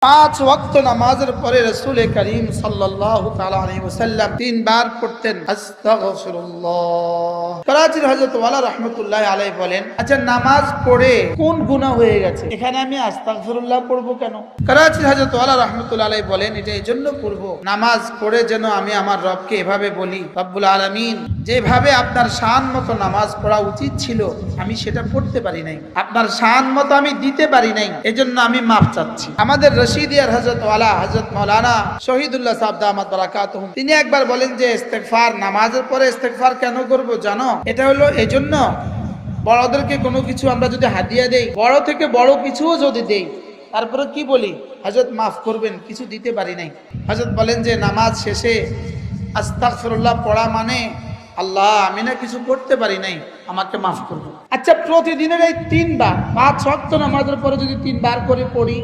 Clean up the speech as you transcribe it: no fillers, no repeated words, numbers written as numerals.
পাঁচ ওয়াক্ত নামাজের পরে রাসূল করিম সাল্লাল্লাহু তাআলা আলাইহি ওয়াসাল্লাম তিনবার পড়তেন আস্তাগফিরুল্লাহ। করাচির হযরত ওয়ালা রাহমাতুল্লাহ আলাইহি বলেন, আচ্ছা নামাজ পড়ে কোন গুনাহ হয়ে গেছে, এখানে আমি আস্তাগফিরুল্লাহ পড়বো কেন? করাচির হযরত ওয়ালা রাহমাতুল্লাহ আলাইহি বলেন, এটা এজন্য পড়বো, নামাজ পড়ে যেন আমি আমার রবকে এভাবে বলি, রব্বুল আলামিন যেভাবে আপনার শান মতো নামাজ পড়া উচিত ছিল আমি সেটা পড়তে পারি নাই, আপনার শান মতো আমি দিতে পারি নাই, এজন্য আমি মাফ চাচ্ছি। আমাদের রশিদিয়ার হযরত ওয়ালা হযরত মাওলানা শহীদুল্লাহ সাহেব দামাত বারাকাতুহুম তিনি একবার বলেন যে ইস্তেগফার, নামাজের পরে ইস্তেগফার কেন করব জানো? এটা হলো এজন্য, বড়দেরকে কোনো কিছু আমরা যদি হাদিয়া দেই, বড় থেকে বড় কিছুও যদি দেই, তারপরে কি বলি, হযরত মাফ করবেন, কিছু দিতে পারি নাই। হযরত বলেন যে নামাজ শেষে আস্তাগফিরুল্লাহ পড়া মানে আল্লাহ আমি না কিছু করতে পারি নাই, আমাকে মাফ করবো। আচ্ছা প্রতিদিনের এই তিনবার, 5 ওয়াক্ত নামাজের পরে যদি তিনবার করে পড়ি